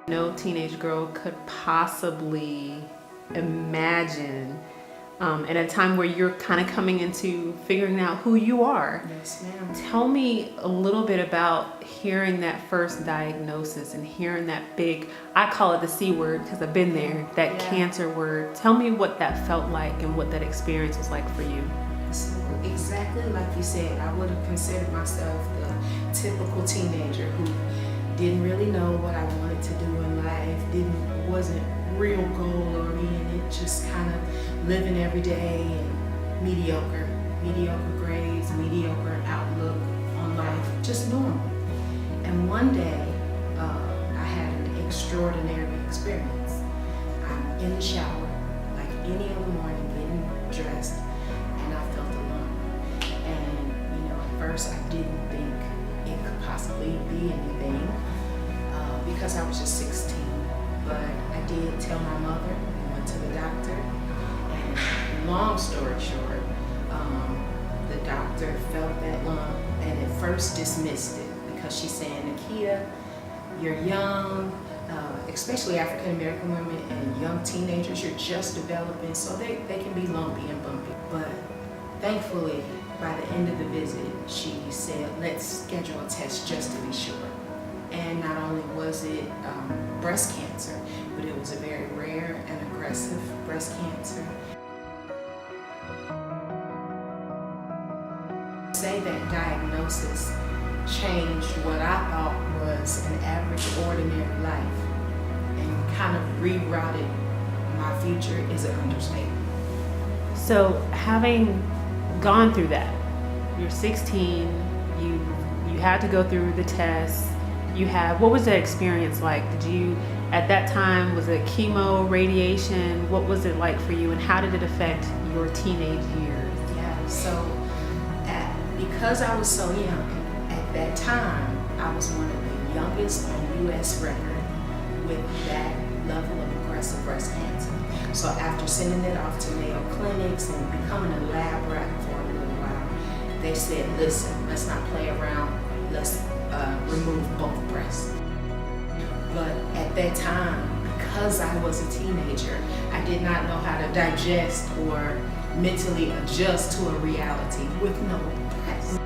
No teenage girl could possibly imagine at a time where you're kind of coming into figuring out who you are. Yes, ma'am. Tell me a little bit about hearing that first diagnosis and hearing that big, I call it the C word because I've been there, that cancer word. Tell me what that felt like and what that experience was like for you. So exactly like you said, I would have considered myself the typical teenager who didn't really know what I wanted to do in life, wasn't real goal oriented, just kind of living every day and mediocre grades, mediocre outlook on life, just normal. And one day, I had an extraordinary experience. I'm in the shower, like any other morning, getting dressed, and I felt alone. And at first I didn't think it could possibly be anything because I was just 16. But I did tell my mother, we went to the doctor, and long story short, the doctor felt that lump and at first dismissed it because she's saying, Nikia, you're young, especially African American women and young teenagers, you're just developing, so they can be lumpy and bumpy. But thankfully, by the end of the visit, she said, let's schedule a test just to be sure. And not only was it breast cancer, but it was a very rare and aggressive breast cancer. Say that diagnosis changed what I thought was an average, ordinary life and kind of rerouted my future is an understatement. So having gone through that, you're 16, you had to go through the test. What was that experience like? At that time, was it chemo, radiation? What was it like for you, and how did it affect your teenage years? Yeah, so because I was so young, at that time, I was one of the youngest on U.S. record with that level of aggressive breast cancer. So after sending it off to Mayo clinics and becoming a lab rat for a little while, they said, listen, let's not play around, let's remove both breasts. But at that time, because I was a teenager, I did not know how to digest or mentally adjust to a reality with no breasts.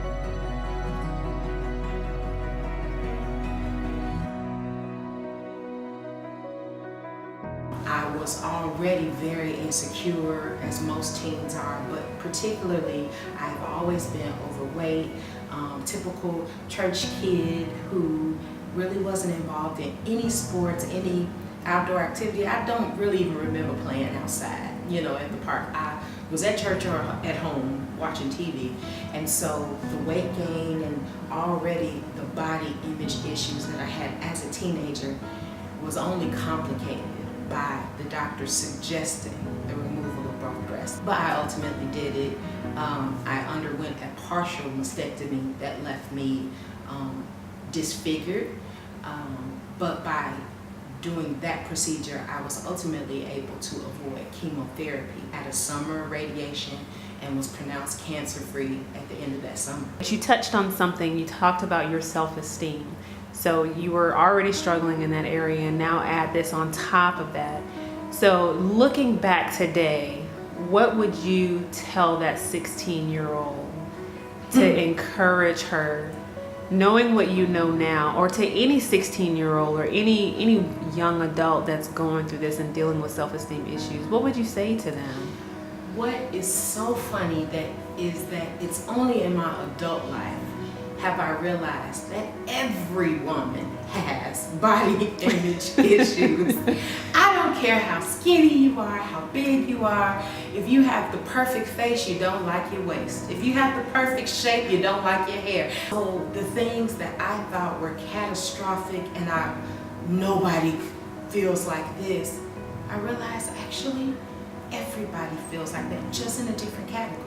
I was already very insecure, as most teens are, but particularly I've always been overweight, typical church kid who really wasn't involved in any sports, any outdoor activity. I don't really even remember playing outside, at the park. I was at church or at home watching TV. And so the weight gain and already the body image issues that I had as a teenager was only complicated by the doctor suggesting the removal of both breasts. But I ultimately did it. I underwent a partial mastectomy that left me disfigured. But by doing that procedure, I was ultimately able to avoid chemotherapy at a summer radiation and was pronounced cancer-free at the end of that summer. But you touched on something, you talked about your self-esteem. So you were already struggling in that area, and now add this on top of that. So looking back today, what would you tell that 16-year-old to encourage her, knowing what you know now, or to any 16-year-old or any young adult that's going through this and dealing with self-esteem issues? What would you say to them? What is so funny is that it's only in my adult life have I realized that every woman has body image issues. I don't care how skinny you are, how big you are. If you have the perfect face, you don't like your waist. If you have the perfect shape, you don't like your hair. So the things that I thought were catastrophic and nobody feels like this, I realized actually everybody feels like that, just in a different category.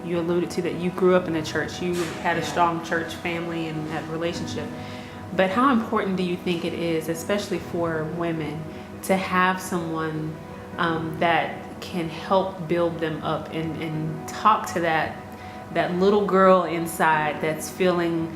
You alluded to that you grew up in the church. You had a strong church family and that relationship. But how important do you think it is, especially for women, to have someone that can help build them up and talk to that little girl inside that's feeling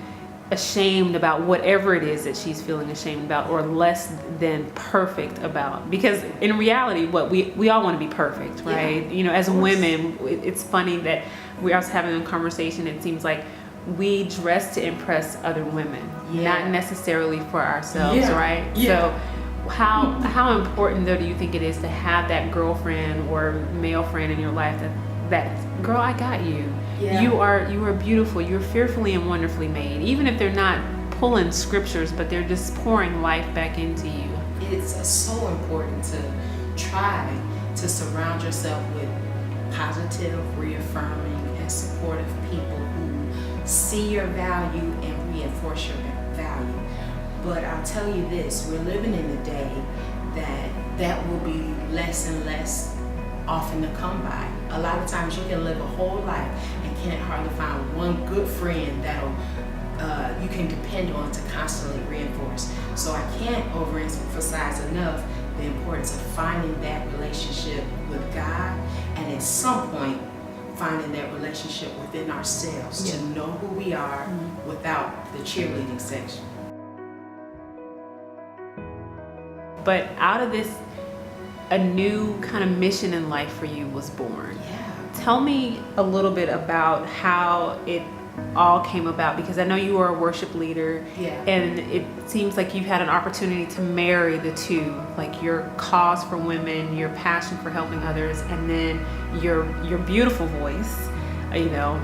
ashamed about whatever it is that she's feeling ashamed about or less than perfect about. Because in reality, what we all want to be perfect, right? Yeah, you know, as women, it's funny that we're also having a conversation. It seems like we dress to impress other women, not necessarily for ourselves, right? So how important though do you think it is to have that girlfriend or male friend in your life that girl, I got you. You are beautiful. You're fearfully and wonderfully made. Even if they're not pulling scriptures, but they're just pouring life back into you. It's so important to try to surround yourself with positive, reaffirming, and supportive people who see your value and reinforce your value. But I'll tell you this, we're living in a day that will be less and less often to come by. A lot of times you can live a whole life and can't hardly find one good friend that'll you can depend on to constantly reinforce. So I can't overemphasize enough the importance of finding that relationship with God, and at some point finding that relationship within ourselves to know who we are without the cheerleading section. But out of this, a new kind of mission in life for you was born. Tell me a little bit about how it all came about, because I know you are a worship leader, and it seems like you've had an opportunity to marry the two, like your cause for women, your passion for helping others, and then your beautiful voice, you know.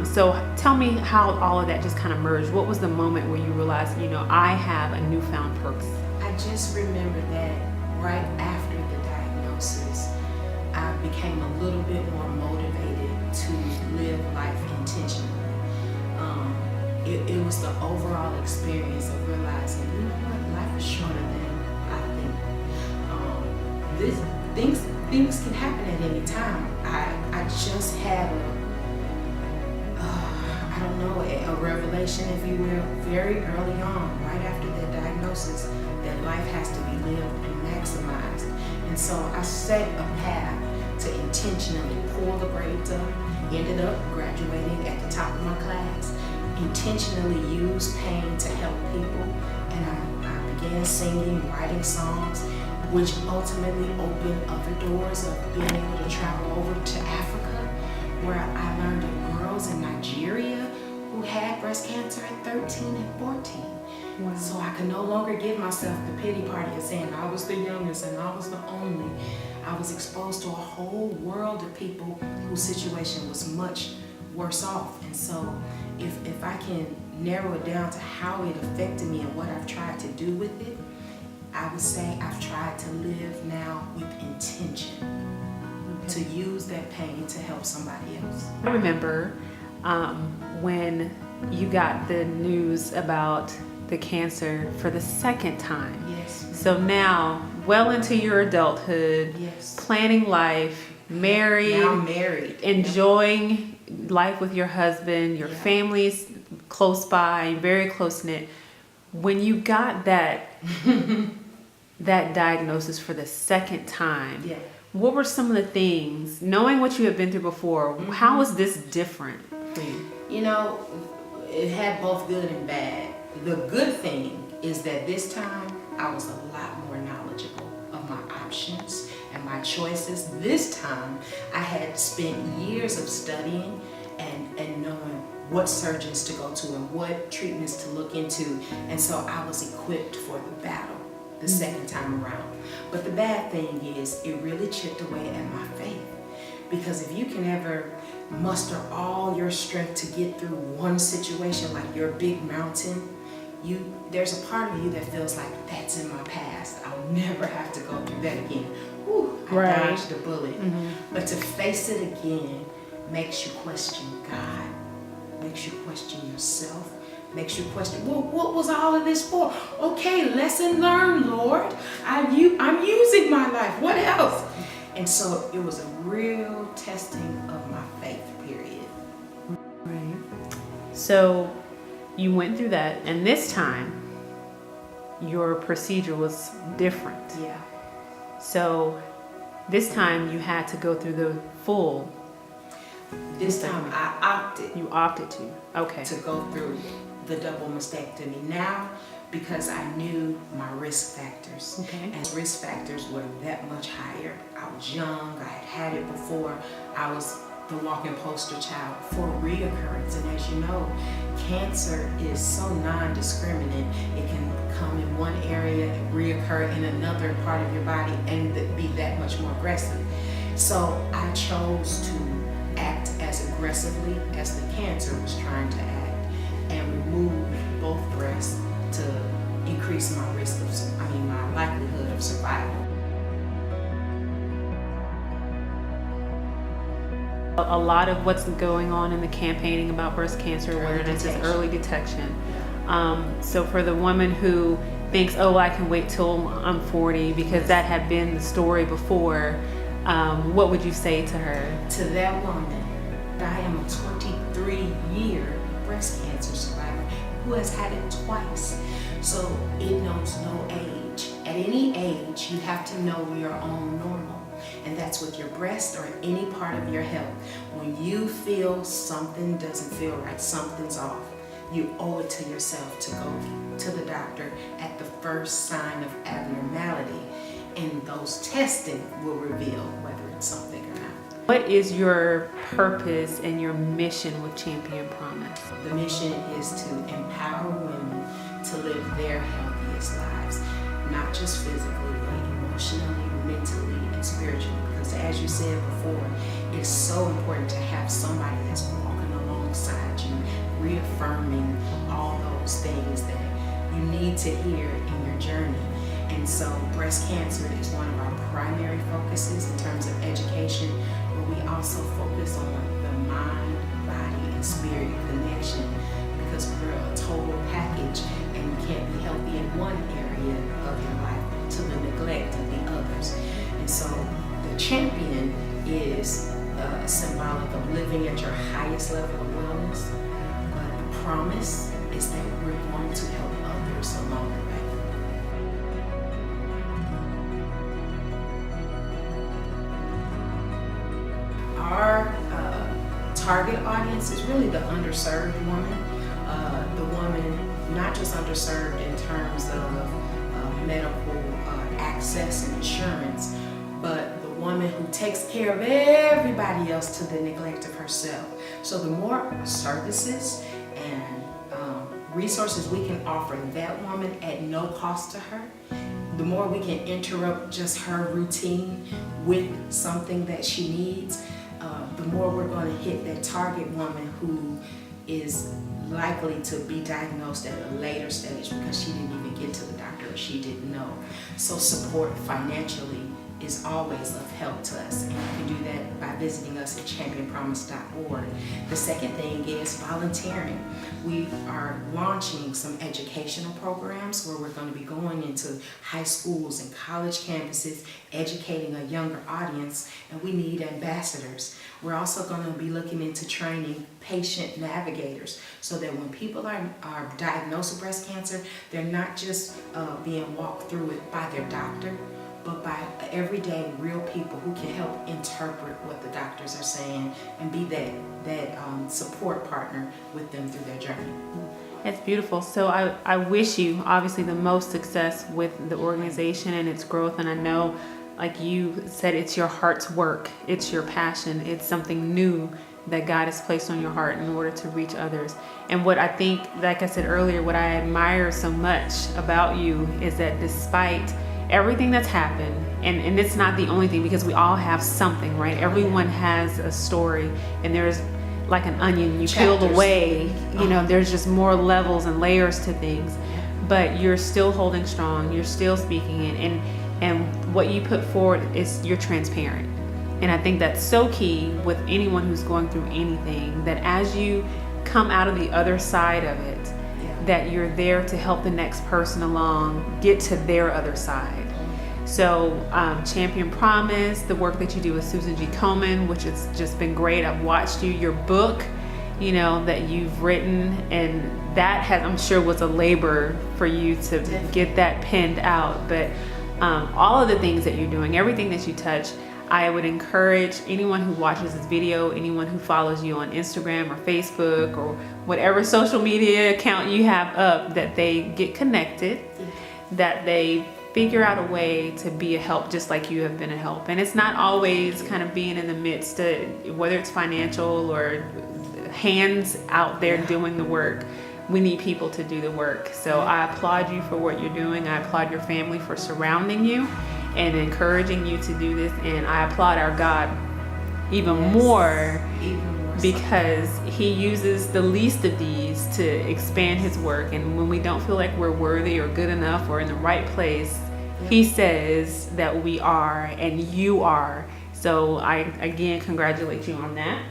So tell me how all of that just kind of merged. What was the moment where you realized, you know, I have a newfound purpose? I just remember that right after the diagnosis, I became a little bit more motivated to live life intentionally. It was the overall experience of realizing, you know what, life is shorter than I think. Things can happen at any time. I just had a revelation, if you will, very early on, right after the diagnosis, that life has to be lived and maximized. And so I set a path to intentionally pull the grades up, ended up graduating at the top of my class, intentionally use pain to help people, and I began singing, writing songs, which ultimately opened other doors of being able to travel over to Africa, where I learned of girls in Nigeria who had breast cancer at 13 and 14. Wow. So I could no longer give myself the pity party of saying I was the youngest and I was the only. I was exposed to a whole world of people whose situation was much worse off. And so if I can narrow it down to how it affected me and what I've tried to do with it, I would say I've tried to live now with intention, to use that pain to help somebody else. I remember when you got the news about the cancer for the second time. Yes. So now, well into your adulthood, planning life, married, now married, enjoying life with your husband, your family's close by, very close knit. When you got that that diagnosis for the second time, what were some of the things, knowing what you had been through before, how was this different for you? You know, it had both good and bad. The good thing is that this time I was a lot more knowledgeable of my options and my choices. This time I had spent years of studying and knowing what surgeons to go to and what treatments to look into. And so I was equipped for the battle the second time around. But the bad thing is it really chipped away at my faith. Because if you can ever muster all your strength to get through one situation, like your big mountain, there's a part of you that feels like that's in my past. I'll never have to go through that again. Whew, I dodged the bullet. But to face it again makes you question God, makes you question yourself, makes you question, well, what was all of this for? Okay, lesson learned, Lord. I'm using my life. What else? And so it was a real testing of my faith, period. Right. So you went through that, and this time your procedure was different. Yeah. So this time you had to go through the full. This time I opted. You opted to. Okay. To go through the double mastectomy. Now, because I knew my risk factors, Okay. and risk factors were that much higher. I was young, I had it before, I was the walking poster child for reoccurrence. And as you know, cancer is so non-discriminant. It can come in one area and reoccur in another part of your body and be that much more aggressive. So I chose to act as aggressively as the cancer was trying to act and remove both breasts to increase my risk of, my likelihood of survival. A lot of what's going on in the campaigning about breast cancer awareness is early detection. So for the woman who thinks, oh, I can wait till I'm 40 because that had been the story before, what would you say to her? To that woman, I am a 23-year breast cancer survivor who has had it twice. So it knows no age. At any age, you have to know your own normal. And that's with your breast or any part of your health. When you feel something doesn't feel right, something's off, you owe it to yourself to go to the doctor at the first sign of abnormality. And those testing will reveal whether it's something or not. What is your purpose and your mission with Champion Promise? The mission is to empower women to live their healthiest lives, not just physically, but emotionally, mentally, and spiritually. Because as you said before, it's so important to have somebody that's walking alongside you, reaffirming all those things that you need to hear in your journey. And so breast cancer is one of our primary focuses in terms of education, but we also focus on the mind, body, and spirit connection, because we're a total package and you can't be healthy in one area of your life to the neglect of the others. And so the champion is symbolic of living at your highest level of wellness, but the promise is that we're going to help others along the way. Our target audience is really the underserved woman, the woman not just underserved in terms of medical access and insurance, but the woman who takes care of everybody else to the neglect of herself. So the more services and resources we can offer that woman at no cost to her, the more we can interrupt just her routine with something that she needs, the more we're going to hit that target woman who is likely to be diagnosed at a later stage because she didn't even get to the doctor or she didn't know. So support financially is always of help to us, and you can do that by visiting us at championpromise.org. The second thing is volunteering. We are launching some educational programs where we're going to be going into high schools and college campuses, educating a younger audience, and we need ambassadors. We're also going to be looking into training patient navigators so that when people are diagnosed with breast cancer, they're not just being walked through it by their doctor, but by everyday real people who can help interpret what the doctors are saying and be that support partner with them through their journey. That's beautiful. So I wish you obviously the most success with the organization and its growth. And I know, like you said, it's your heart's work. It's your passion. It's something new that God has placed on your heart in order to reach others. And what I think, like I said earlier, what I admire so much about you is that despite everything that's happened, and it's not the only thing, because we all have something, right? Everyone has a story, and there's like an onion, you peel away, there's just more levels and layers to things, but you're still holding strong, you're still speaking it, and what you put forward is you're transparent. And I think that's so key with anyone who's going through anything, that as you come out of the other side of it, that you're there to help the next person along get to their other side. So Champion Promise, the work that you do with Susan G. Komen, which has just been great. I've watched your book, that you've written, and that I'm sure was a labor for you to get that penned out. But all of the things that you're doing, everything that you touch, I would encourage anyone who watches this video, anyone who follows you on Instagram or Facebook or whatever social media account you have up, that they get connected, that they figure out a way to be a help just like you have been a help. And it's not always kind of being in the midst of, whether it's financial or hands out there doing the work. We need people to do the work. So I applaud you for what you're doing. I applaud your family for surrounding you and encouraging you to do this. And I applaud our God even more because he uses the least of these to expand his work. And when we don't feel like we're worthy or good enough or in the right place, he says that we are, and you are. So I again congratulate you on that.